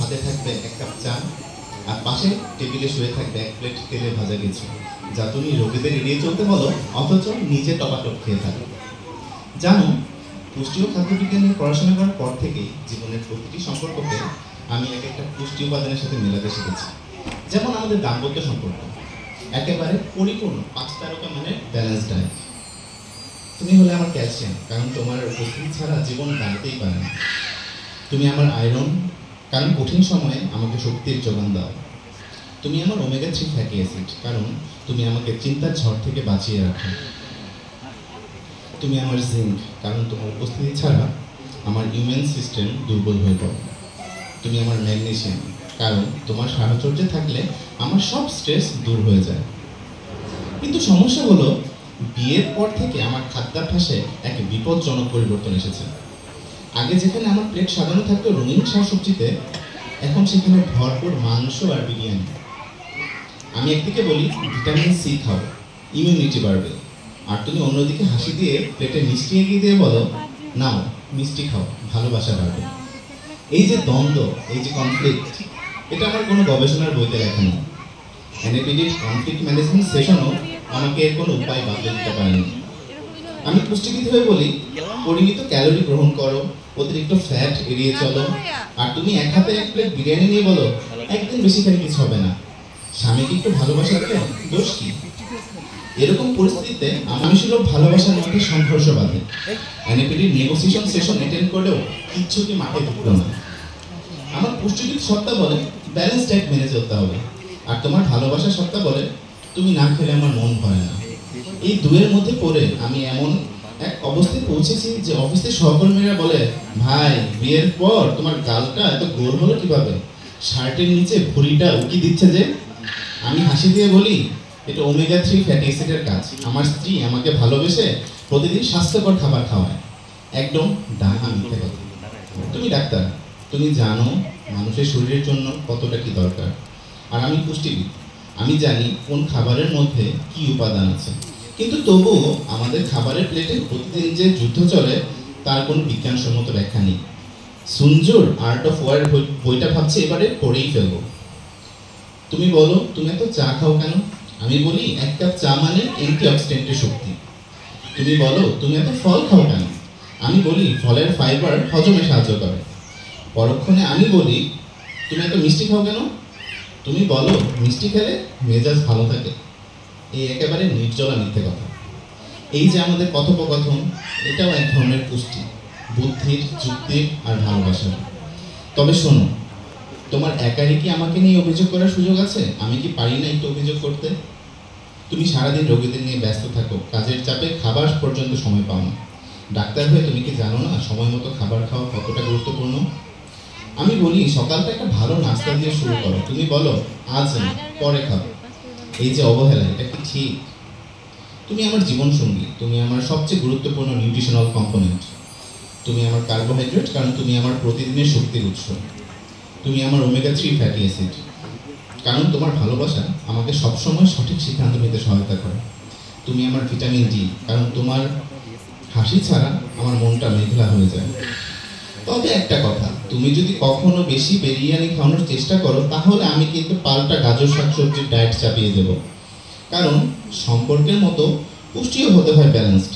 হাতে থাকবে এক কাপ চা, আর পাশে টেবিলে শুয়ে থাকবে এক প্লেট তেলে ভাজা কিছু, যা তুমি রোগীদের এড়িয়ে চলতে বলো অথচ নিজে টপাটপ খেয়ে থাকো। জানো, পুষ্টি ও খাদ্যবিজ্ঞান নিয়ে পড়াশোনা করার পর থেকেই জীবনের প্রতিটি সম্পর্ককে আমি এক একটা পুষ্টি উপাদানের সাথে মেলাতে শিখেছি। যেমন আমাদের দাম্পত্য সম্পর্ক, একেবারে পরিপূর্ণ 5 তারকা মানে ব্যালেন্স ডায়েট। তুমি হলে আমার ক্যালসিয়াম, কারণ তোমার উপস্থিতি ছাড়া জীবন দাঁড়াতেই পারে না। তুমি আমার আয়রন, কারণ কঠিন সময়ে আমাকে শক্তির যোগান দাও। তুমি আমার ওমেগা 3 ফ্যাটি অ্যাসিড, কারণ তুমি আমাকে চিন্তার ঝড় থেকে বাঁচিয়ে রাখো। তুমি আমার জিঙ্ক, কারণ তোমার উপস্থিতি ছাড়া আমার ইমিউন সিস্টেম দুর্বল হয়ে পড়ে। তুমি আমার ম্যাগনেসিয়াম, কারণ তোমার সাহচর্যে থাকলে আমার সব স্ট্রেস দূর হয়ে যায়। কিন্তু সমস্যা হলো, বিয়ের পর থেকে আমার খাদ্যাভ্যাসে এক বিপজ্জনক পরিবর্তন এসেছে। আগে যেখানে আমার প্লেট সাজানো থাকতো রঙিন শাকসবজিতে, এখন সেখানে ভরপুর মাংস আর বিরিয়ানি। আমি একদিকে বলি ভিটামিন সি খাও, ইমিউনিটি বাড়বে, আর তুমি অন্যদিকে হাসি দিয়ে প্লেটে মিষ্টি এগিয়ে দিয়ে বলো নাও মিষ্টি খাও, ভালোবাসা বাড়বে। এই যে দ্বন্দ্ব, এই যে কনফ্লিক্ট, এটা আমার কোনো গবেষণার বইতে লেখা নেই। এনএপিডির কনফ্লিক্ট ম্যানেজমেন্ট সেশনও আমাকে এর কোনো উপায় বাতলে দিতে পারেনি। আমি পুষ্টিবিদ হয়ে বলি পরিমিত ক্যালোরি গ্রহণ করো, অতিরিক্ত ফ্যাট এড়িয়ে চলো, আর তুমি এক হাতে এক প্লেট বিরিয়ানি নিয়ে বলো একদিন বেশি খেলে কিছু হবে না, স্বামীকে একটু ভালোবাসা দিলে দোষ কি? এরকম পরিস্থিতিতে আমি সুলভ ভালোবাসার মধ্যে সংঘর্ষ বাঁধে। এনএপিডির নেগোসিয়েশন সেশন অ্যাটেন্ড করলেও কিচ্ছুটি মাঠে ঢুকলো না। আমার পুষ্টিবিদ সত্তা বলে ব্যালেন্স ডায়েট মেনে চলতে হবে, আর তোমার ভালোবাসার সত্তা বলে তুমি না খেলে আমার মন ভরে না। এই দুয়ের মধ্যে পড়ে আমি এমন এক অবস্থায় পৌঁছেছি যে অফিসের সহকর্মীরা বলে, ভাই বিয়ের পর তোমার গালটা এত গোল হলো কিভাবে, শার্টের নিচে ভুঁড়িটা উকি দিচ্ছে যে? আমি হাসি দিয়ে বলি এটা ওমেগা 3 ফ্যাটি অ্যাসিডের কাজ। আমার স্ত্রী আমাকে ভালোবেসে প্রতিদিন স্বাস্থ্যকর খাবার খাওয়ায়। একদম ডাহা মিথ্যে কথা। তুমি ডাক্তার, তুমি জানো মানুষের শরীরের জন্য কতটা কি দরকার, আর আমি পুষ্টিবিদ, আমি জানি কোন খাবারের মধ্যে কি উপাদান আছে। কিন্তু তবুও আমাদের খাবারের প্লেটে প্রতিদিন যে যুদ্ধ চলে তার কোনো বিজ্ঞানসম্মত ব্যাখ্যা নেই। সুনজুর আর্ট অফ ওয়ার বইটা ভাবছি এবারে পড়েই ফেলবো। তুমি বলো তুমি এত চা খাও কেন? আমি বলি এক কাপ চা মানে অ্যান্টিঅক্সিডেন্টের শক্তি। তুমি বলো তুমি এত ফল খাও কেন? আমি বলি ফলের ফাইবার হজমে সাহায্য করে। পরক্ষণে আমি বলি তুমি এত মিষ্টি খাও কেন? তুমি বলো মিষ্টি খেলে মেজাজ ভালো থাকে। এই একেবারে নির্জলা মিথ্যে কথা। এই যে আমাদের কথোপকথন, এটাও এক ধরনের পুষ্টি, বুদ্ধির, যুক্তির আর ভালোবাসার। তবে শোনো, তোমার একারই কি আমাকে নিয়ে অভিযোগ করার সুযোগ আছে? আমি কি পারি না একটু অভিযোগ করতে? তুমি সারাদিন রোগীদের নিয়ে ব্যস্ত থাকো, কাজের চাপে খাবার পর্যন্ত সময় পাও না। ডাক্তার হয়ে তুমি কি জানো না সময় মতো খাবার খাওয়া কতটা গুরুত্বপূর্ণ? আমি বলি সকালটা একটা ভালো নাস্তা দিয়ে শুরু করো, তুমি বলো আজ না, পরে খাবো। এই যে অবহেলা, এটা কি ঠিক? তুমি আমার জীবন সঙ্গী, তুমি আমার সবচেয়ে গুরুত্বপূর্ণ নিউট্রিশনাল কম্পোনেন্ট। তুমি আমার কার্বোহাইড্রেট, কারণ তুমি আমার প্রতিদিনের শক্তির উৎস। তুমি আমার ওমেগা 3 ফ্যাটি অ্যাসিড, কারণ তোমার ভালোবাসা আমাকে সবসময় সঠিক সিদ্ধান্ত নিতে সহায়তা করে। তুমি আমার ভিটামিন ডি, কারণ তোমার হাসি ছাড়া আমার মনটা মেঘলা হয়ে যায়। তবে একটা কথা, তুমি যদি কখনো বেশি বিরিয়ানি খাওয়ানোর চেষ্টা করো তাহলে আমি কিন্তু পাল্টা গাজর শাকসবজির ডায়েট চাপিয়ে দেব। কারণ সম্পর্কের মতো পুষ্টিও হতে হয় ব্যালেন্সড।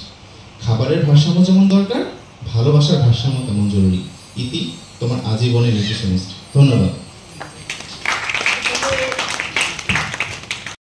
খাবারের ভারসাম্য যেমন দরকার, ভালোবাসার ভারসাম্য তেমন জরুরি। ইতি তোমার আজীবনের নিউট্রিশনিস্ট। ধন্যবাদ।